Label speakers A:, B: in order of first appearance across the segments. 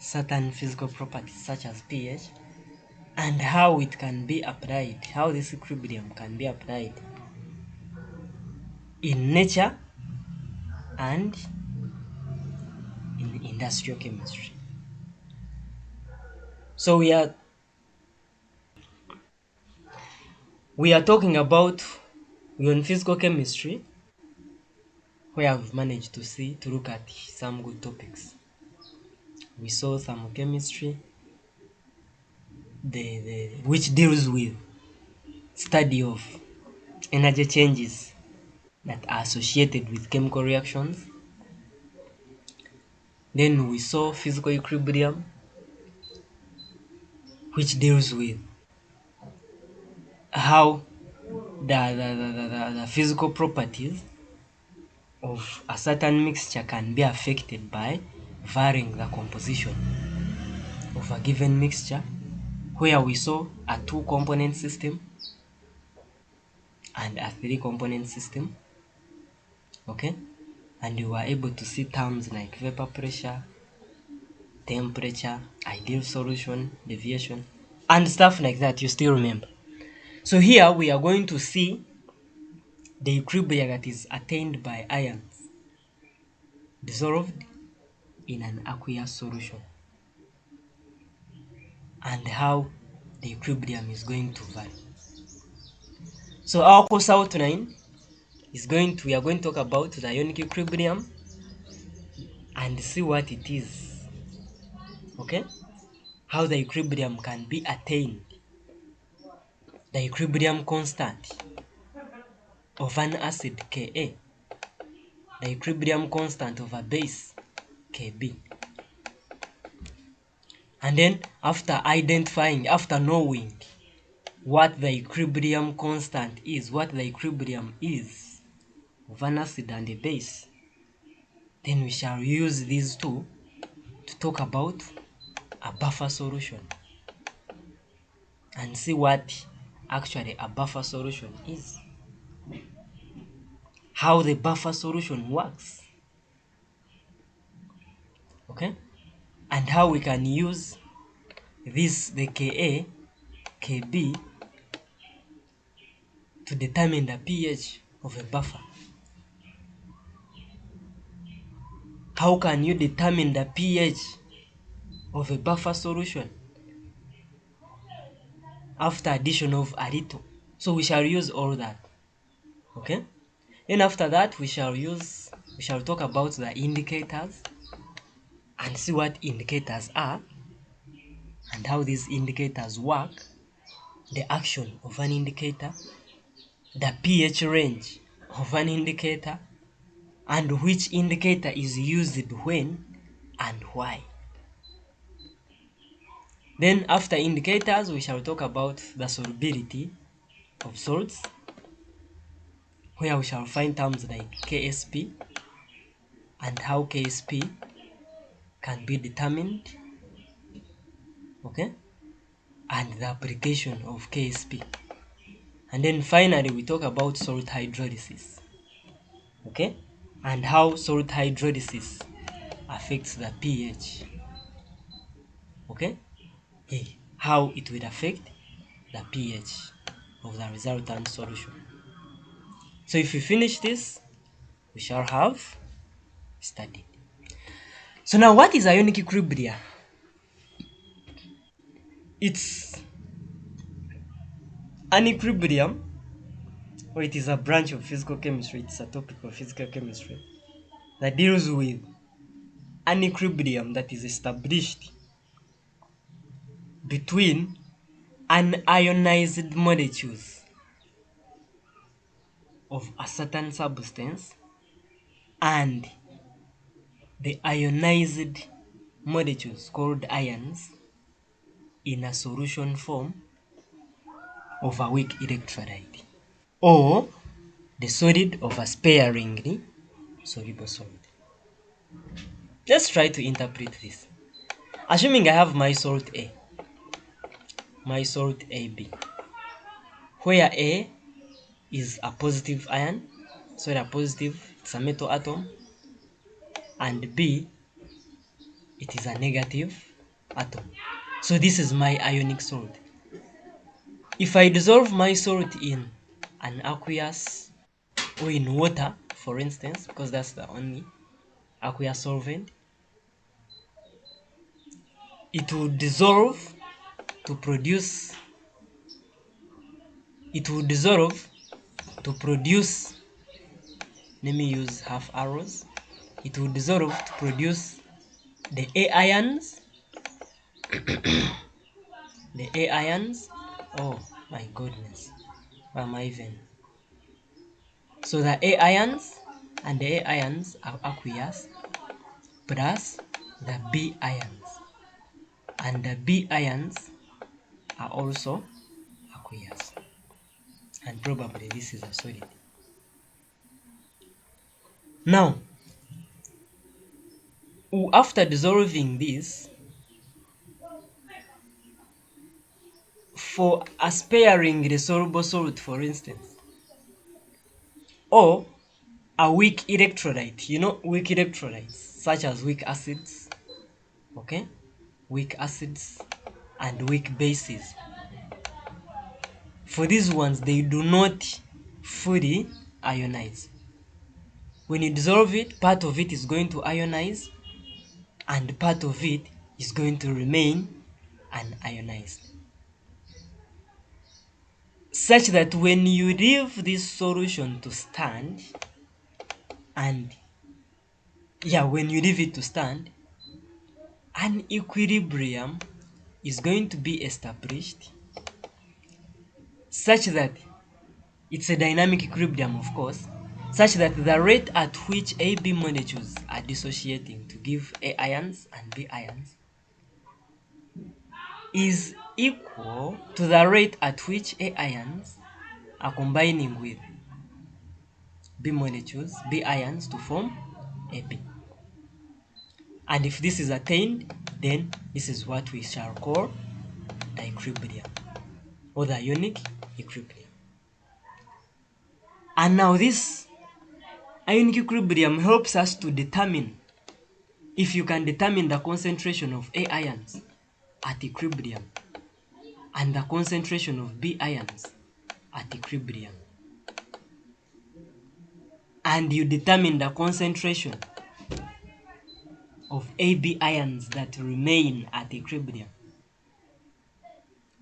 A: certain physical properties such as pH, and how it can be applied, how this equilibrium can be applied in nature and in industrial chemistry. So we are talking about, we're on physical chemistry, where I've managed to look at some good topics. We saw thermochemistry, which deals with study of energy changes that are associated with chemical reactions. Then we saw physical equilibrium, which deals with how the physical properties of a certain mixture can be affected by varying the composition of a given mixture, where we saw a 2-component system and a 3-component system. Okay, and you were able to see terms like vapor pressure, temperature, ideal solution, deviation, and stuff like that. You still remember? So here we are going to see the equilibrium that is attained by ions dissolved in an aqueous solution, and how the equilibrium is going to vary. So our course outline is we are going to talk about the ionic equilibrium and see what it is. Okay? How the equilibrium can be attained. The equilibrium constant of an acid Ka, the equilibrium constant of a base Kb. And then after knowing what the equilibrium constant is, what the equilibrium is of an acid and a base, then we shall use these two to talk about a buffer solution and see what actually a buffer solution is, how the buffer solution works, okay, and how we can use the Ka, Kb, to determine the pH of a buffer. How can you determine the pH of a buffer solution after addition of a little? So we shall use all that. Okay? Then after that we shall talk about the indicators and see what indicators are and how these indicators work, the action of an indicator, the pH range of an indicator, and which indicator is used when and why. Then after indicators, we shall talk about the solubility of salts, where we shall find terms like KSP and how KSP can be determined, okay, and the application of KSP. And then finally we talk about salt hydrolysis, okay, and how salt hydrolysis affects the pH, okay, how it will affect the pH of the resultant solution. So if we finish this, we shall have studied. So now, what is ionic equilibria? It's an equilibrium, or it is a branch of physical chemistry, it's a topic of physical chemistry that deals with an equilibrium that is established between unionized molecules of a certain substance and the ionized molecules called ions in a solution form of a weak electrolyte, or the solid of a sparingly soluble solid. Let's try to interpret this. Assuming I have my salt A, my salt AB, where A is a positive ion, so a positive, it's a metal atom, and B, it is a negative atom. So this is my ionic salt. If I dissolve my salt in an aqueous or in water, for instance, because that's the only aqueous solvent, it will dissolve to produce it will dissolve to produce, let me use half arrows, it will dissolve to produce the A ions, the A ions, oh my goodness, why am I even? So the A ions and the A ions are aqueous plus the B ions, and the B ions are also aqueous, and probably this is a solid. Now, after dissolving this, for aspiring the soluble salt, for instance, or a weak electrolyte, weak electrolytes such as weak acids, okay, weak acids and weak bases. For these ones, they do not fully ionize. When you dissolve it, part of it is going to ionize and part of it is going to remain unionized. Such that when you leave this solution to stand, when you leave it to stand, an equilibrium is going to be established such that it's a dynamic equilibrium, of course, such that the rate at which AB molecules are dissociating to give A ions and B ions is equal to the rate at which A ions are combining with B molecules, B ions, to form AB. And if this is attained, then this is what we shall call the equilibrium or the ionic equilibrium. And now this ionic equilibrium helps us to determine, if you can determine the concentration of A ions at equilibrium and the concentration of B ions at equilibrium, and you determine the concentration of AB ions that remain at equilibrium,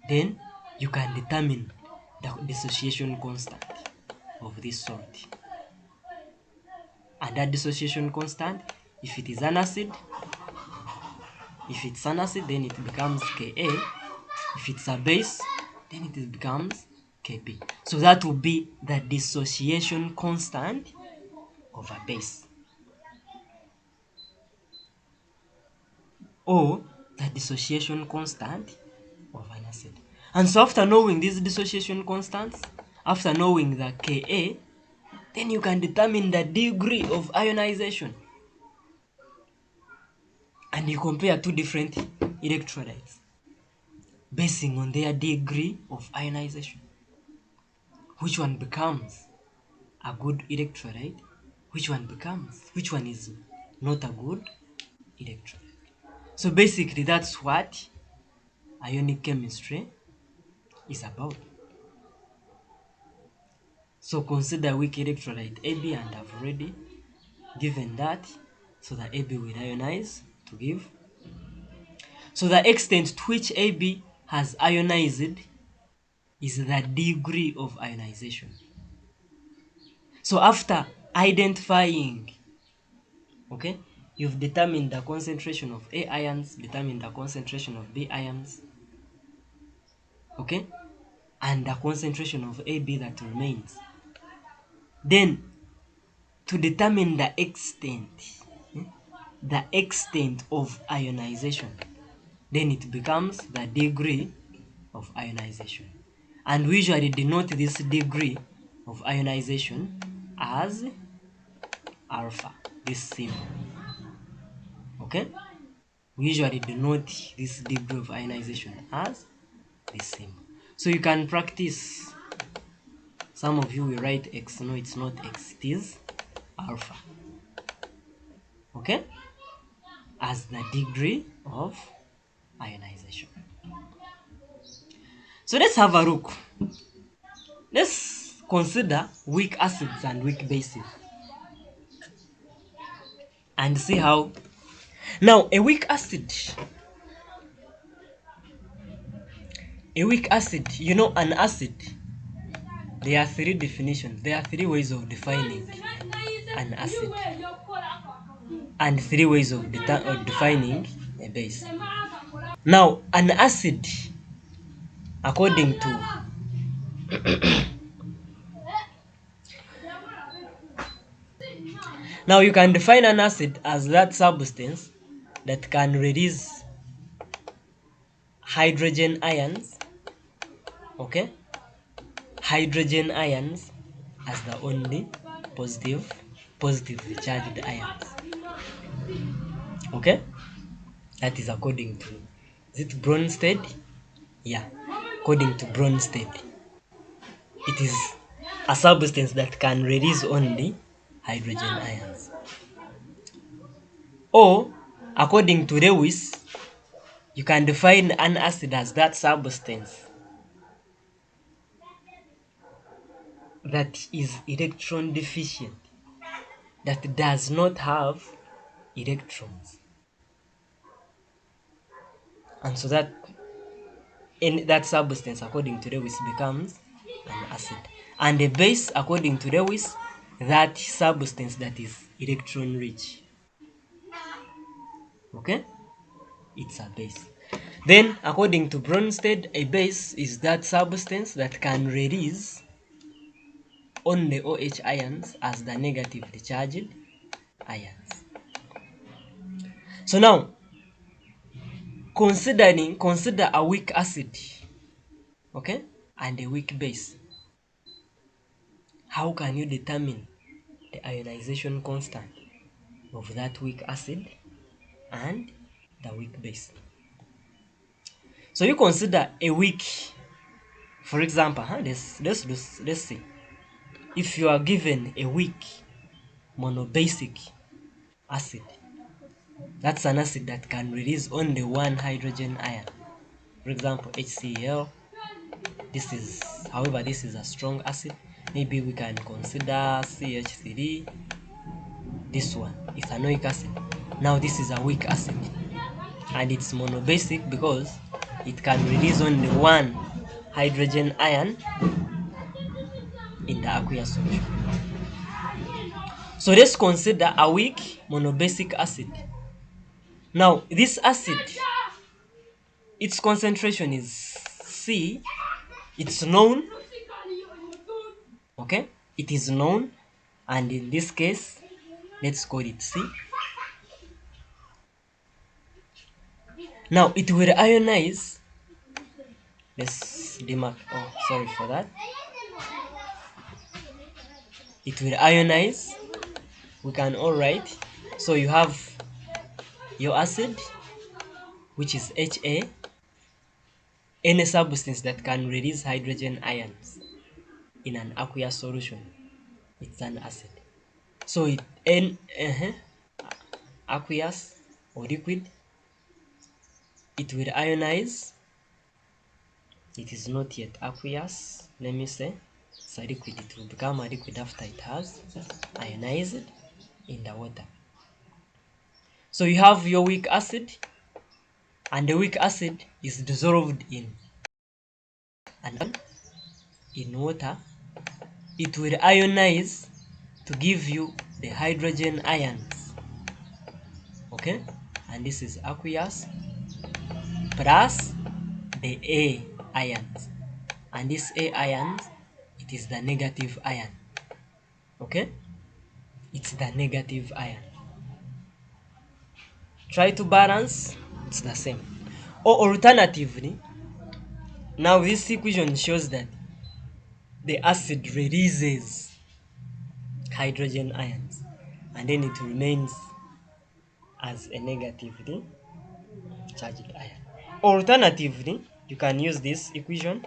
A: then you can determine the dissociation constant of this salt. And that dissociation constant, if it's an acid, then it becomes Ka. If it's a base, then it becomes Kb. So that will be the dissociation constant of a base, or the dissociation constant of an acid. And so after knowing these dissociation constants, after knowing the Ka, then you can determine the degree of ionization. And you compare two different electrolytes basing on their degree of ionization. Which one becomes a good electrolyte? Which one is not a good electrolyte? So basically that's what ionic chemistry is about. So consider weak electrolyte AB, and I've already given that. So the AB will ionize to give. So the extent to which AB has ionized is the degree of ionization. So after identifying, okay, you've determined the concentration of A ions, determined the concentration of B ions, okay, and the concentration of AB that remains. Then, to determine the extent of ionization, then it becomes the degree of ionization. And we usually denote this degree of ionization as alpha, this symbol. Okay? We usually denote this degree of ionization as this symbol. So you can practice. Some of you will write X. No, it's not X, it is alpha. Okay? As the degree of ionization. So let's have a look. Let's consider weak acids and weak bases and see how. Now, a weak acid, an acid, there are three definitions. There are three ways of defining an acid and three ways of defining a base. Now, an acid, according to now you can define an acid as that substance that can release hydrogen ions, okay? Hydrogen ions as the only positively charged ions, okay? That is according to, is it Bronsted? Yeah, according to Bronsted, it is a substance that can release only hydrogen ions. Or, according to Lewis, you can define an acid as that substance that is electron deficient, that does not have electrons. And so that in that substance, according to Lewis, becomes an acid. And a base, according to Lewis, that substance that is electron rich. Okay? It's a base. Then, according to Bronsted, a base is that substance that can release only OH ions as the negatively charged ions. So now, consider a weak acid, okay, and a weak base. How can you determine the ionization constant of that weak acid and the weak base? So you consider a weak, for example, let's see. If you are given a weak monobasic acid, that's an acid that can release only one hydrogen ion. For example, HCl. However, this is a strong acid. Maybe we can consider CH3. This one is ionoic acid. Now this is a weak acid, and it's monobasic because it can release only one hydrogen ion in the aqueous solution. So let's consider a weak monobasic acid. Now this acid, its concentration is C. It's known, okay? It is known, and in this case, let's call it C. Now it will ionize. Let's demark. Oh, sorry for that. It will ionize. We can all write. So you have your acid, which is Ha, any substance that can release hydrogen ions in an aqueous solution. It's an acid. So aqueous or liquid, it will ionize. It is not yet aqueous. Let me say it's a liquid. It will become a liquid after it has ionized in the water. So you have your weak acid, and the weak acid is dissolved in water. It will ionize to give you the hydrogen ions, okay? And this is aqueous plus the A ions, and this A ions, it is the negative ion, okay? It's the negative ion. Try to balance, it's the same. Or alternatively, now this equation shows that the acid releases hydrogen ions, and then it remains as a negatively charged ion. Alternatively, you can use this equation.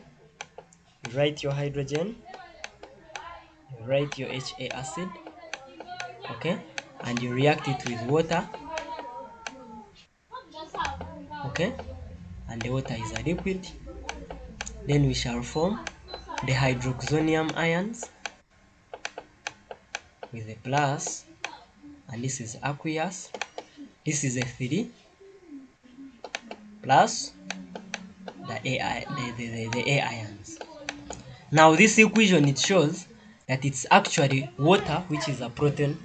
A: You write your hydrogen, you write your HA acid, okay, and you react it with water, okay, and the water is a liquid. Then we shall form the hydroxonium ions with a plus, and this is aqueous. This is a 3 plus the A ions. Now this equation, it shows that it's actually water, which is a proton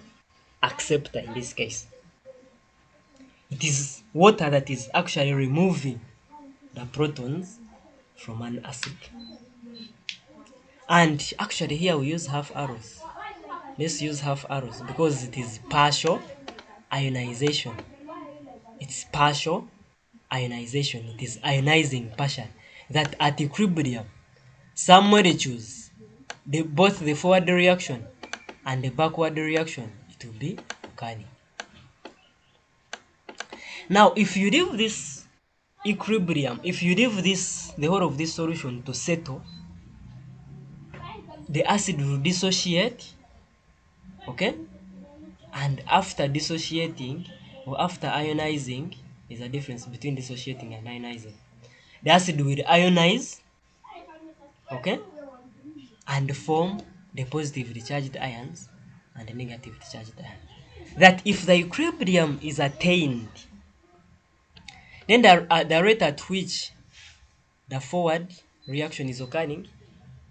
A: acceptor in this case. It is water that is actually removing the protons from an acid. And actually here we use half arrows. Let's use half arrows because it is partial ionization. It's partial ionization. It is ionizing partial. That at equilibrium, some molecules, both the forward reaction and the backward reaction, it will be occurring. Now, if you leave this equilibrium, if you leave the whole of this solution to settle, the acid will dissociate, okay? And after dissociating, or after ionizing, there's a difference between dissociating and ionizing. The acid will ionize, okay, and form the positively charged ions and the negatively charged ions. That if the equilibrium is attained, then the rate at which the forward reaction is occurring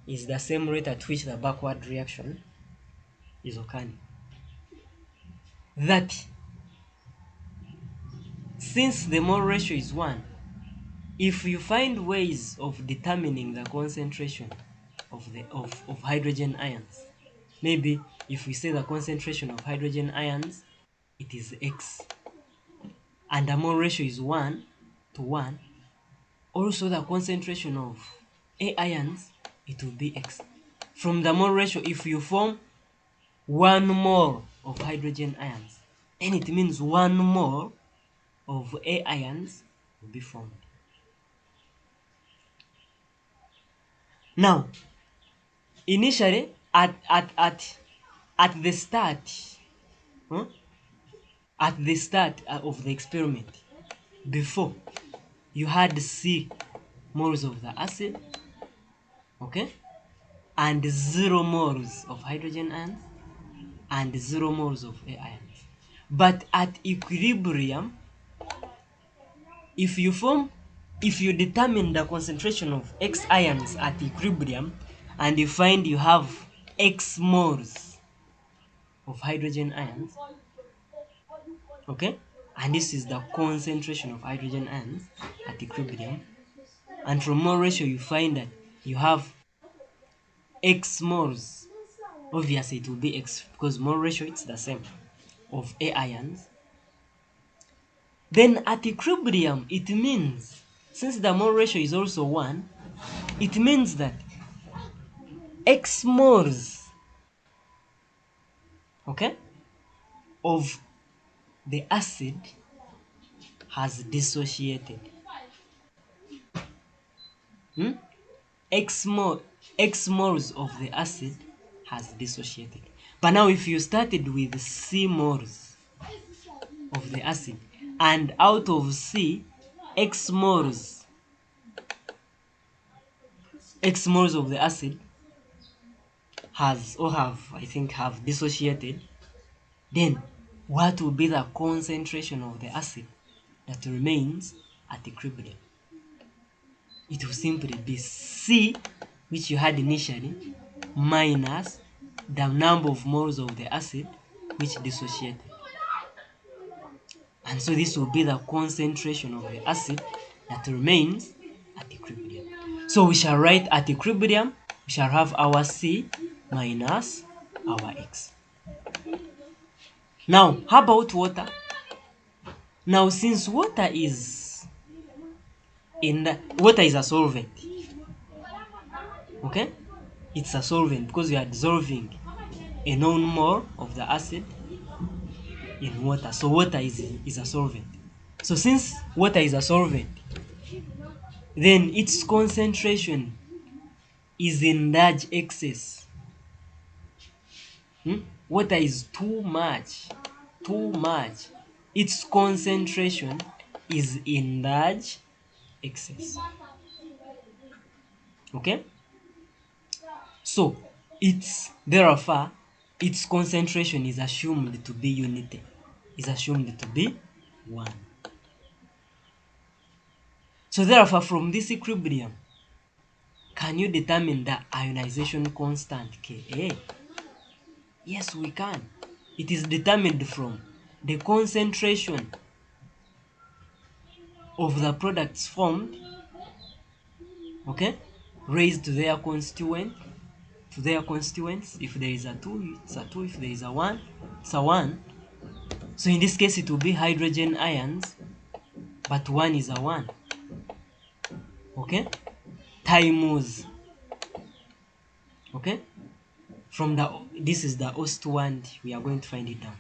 A: is the same rate at which the backward reaction is occurring. That since the mole ratio is 1, if you find ways of determining the concentration of hydrogen ions, maybe if we say the concentration of hydrogen ions, it is X, and the mole ratio is 1 to 1, also the concentration of A ions, it will be X. From the mole ratio, if you form 1 mole of hydrogen ions, then it means 1 mole of A ions will be formed. Now, initially, at the start, at the start of the experiment, before, you had C moles of the acid, okay, and 0 moles of hydrogen ions, and 0 moles of A ions. But at equilibrium, if you determine the concentration of X ions at equilibrium, and you find you have X moles of hydrogen ions, okay, and this is the concentration of hydrogen ions at equilibrium, and from mole ratio you find that you have X moles, obviously it will be X because mole ratio it's the same, of A ions. Then at equilibrium, it means, since the mole ratio is also 1, it means that X moles, okay, of the acid has dissociated. X moles of the acid has dissociated. But now if you started with C moles of the acid, and out of C, X moles of the acid have dissociated, then what will be the concentration of the acid that remains at equilibrium? It will simply be C, which you had initially, minus the number of moles of the acid which dissociated. And so this will be the concentration of the acid that remains at equilibrium. So we shall write at equilibrium, we shall have our C minus our X. Now, how about water? Now, since water is a solvent, okay? It's a solvent because we are dissolving a known mole of the acid in water. So water is a solvent. So since water is a solvent, then its concentration is in large excess. Water is too much. Its concentration is in large excess. Okay, so therefore its concentration is assumed to be unity, is assumed to be 1. So therefore from this equilibrium, can you determine the ionization constant Ka? Yes, we can. It is determined from the concentration of the products formed, okay, raised to their constituents. If there is a 2, it's a 2. If there is a 1, it's a 1. So in this case, it will be hydrogen ions, but 1 is a 1. Okay? Times, okay? This is the host one, we are going to find it down.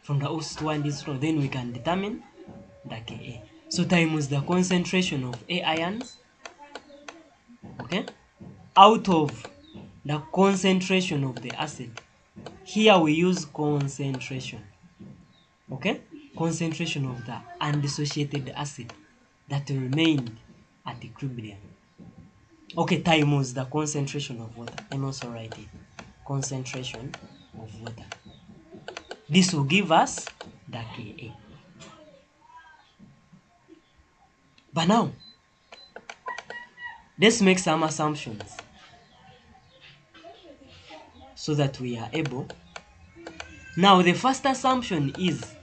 A: From the host one, then we can determine the Ka. So times the concentration of A ions, okay, out of the concentration of the acid. Here we use concentration, okay, concentration of the undissociated acid that remained at equilibrium. Okay, times the concentration of water. And also write it, concentration of water. This will give us the Ka. But now, let's make some assumptions so that we are able. Now, the first assumption is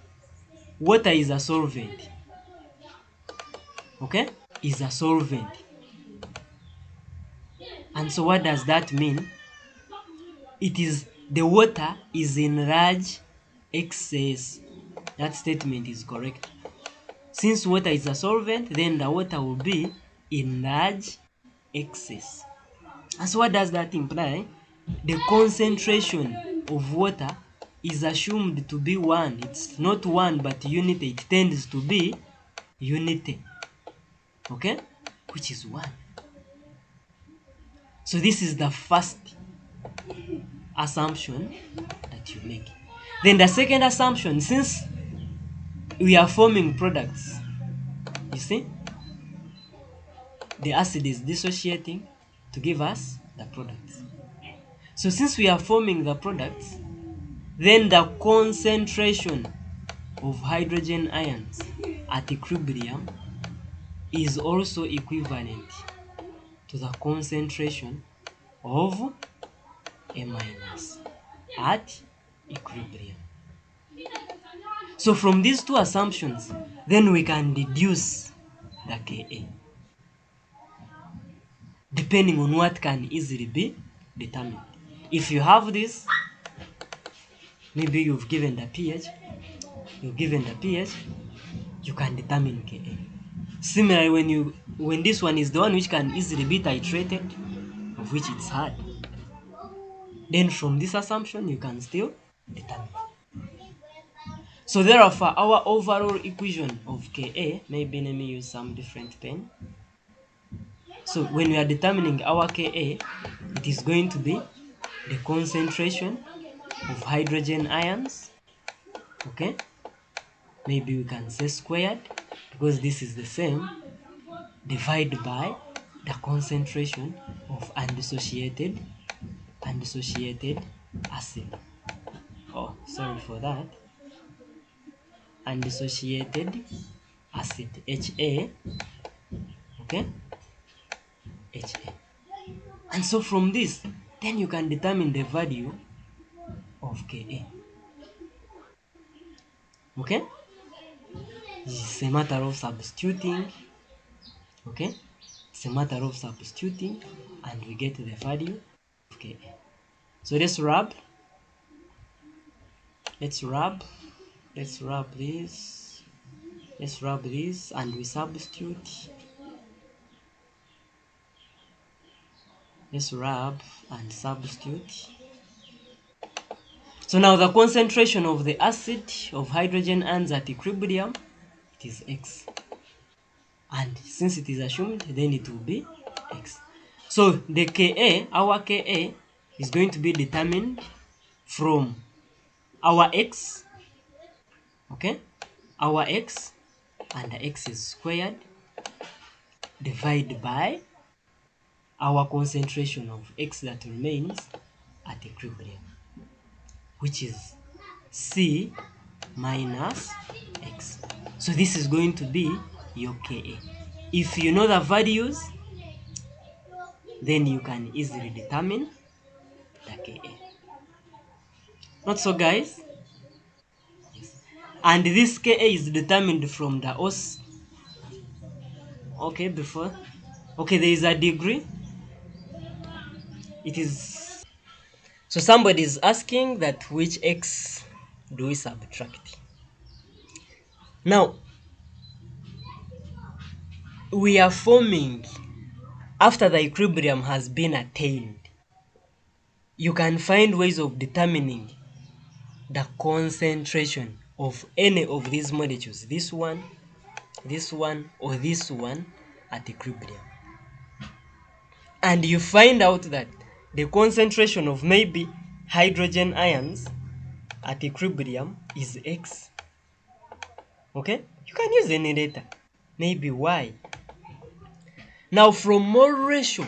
A: water is a solvent. Okay? Is a solvent. And so what does that mean? It is the water is in large excess. That statement is correct. Since water is a solvent, then the water will be in large excess. And so what does that imply? The concentration of water is assumed to be 1. It's not 1 but unity. It tends to be unity. Okay? Which is 1. So this is the first assumption that you make. Then the second assumption, since we are forming products, you see, the acid is dissociating to give us the products. So since we are forming the products, then the concentration of hydrogen ions at equilibrium is also equivalent to the concentration of A minus at equilibrium. So from these two assumptions, then we can deduce the Ka, depending on what can easily be determined. If you have this, maybe you've given the pH, you can determine Ka. Similarly, when this one is the one which can easily be titrated, of which it's hard, then from this assumption you can still determine. So therefore, our overall equation of Ka, maybe let me use some different pen. So when we are determining our Ka, it is going to be the concentration of hydrogen ions, okay? Maybe we can say squared, because this is the same, divided by the concentration of undissociated acid. Oh, sorry for that. Undissociated acid, Ha, okay? Ha. And so from this, then you can determine the value of Ka. Okay? It's a matter of substituting. Okay? It's a matter of substituting and we get the value of Ka. So let's rub this. Let's rub this and we substitute. Let's rub and substitute. So now the concentration of the acid of hydrogen ions at equilibrium, it is X. And since it is assumed, then it will be X. So the Ka, our Ka, is going to be determined from our X, okay? Our X, and the X is squared, divided by our concentration of X that remains at equilibrium, which is C minus X. So this is going to be your Ka. If you know the values, then you can easily determine the Ka. Not so, guys? Yes. And this Ka is determined from the os. Okay, before. Okay, there is a degree. It is. So somebody is asking that which X do we subtract? Now, we are forming after the equilibrium has been attained. You can find ways of determining the concentration of any of these molecules, this one, or this one at equilibrium. And you find out that the concentration of maybe hydrogen ions at equilibrium is X. Okay? You can use any data. Maybe Y. Now from mole ratio,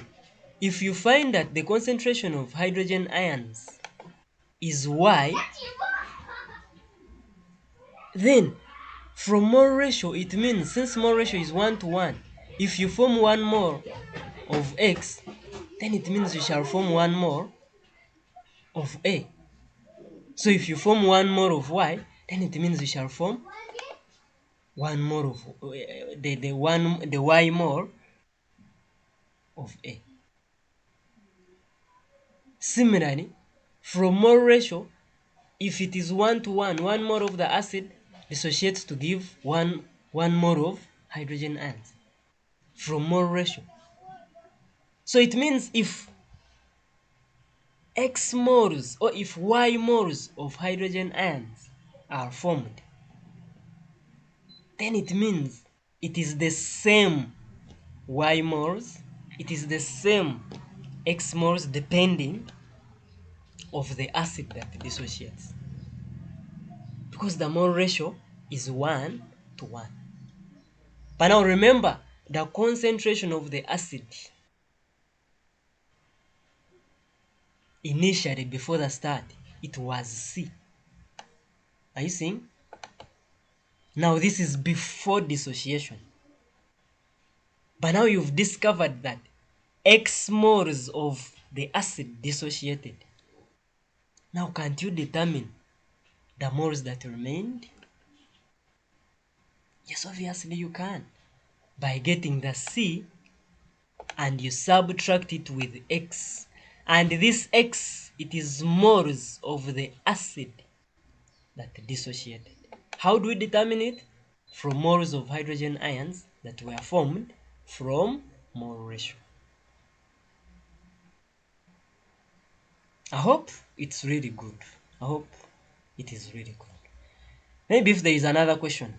A: if you find that the concentration of hydrogen ions is Y, then from mole ratio, it means since mole ratio is 1 to 1, if you form 1 mole of X, then it means you shall form 1 mole of A. So if you form 1 mole of Y, then it means you shall form 1 mole of the Y mole of A. Similarly, from mole ratio, if it is 1 to 1, 1 mole of the acid dissociates to give 1 mole of hydrogen ions from mole ratio. So it means if X moles or if Y moles of hydrogen ions are formed, then it means it is the same Y moles, it is the same X moles depending of the acid that dissociates. Because the mole ratio is 1 to 1. But now remember, the concentration of the acid initially before the start, it was C. Are you seeing? Now this is before dissociation. But now you've discovered that X moles of the acid dissociated. Now can't you determine the moles that remained? Yes, obviously you can. By getting the C and you subtract it with X. And this X, it is moles of the acid that dissociated. How do we determine it? From moles of hydrogen ions that were formed from mole ratio. I hope it's really good. I hope it is really good. Maybe if there is another question,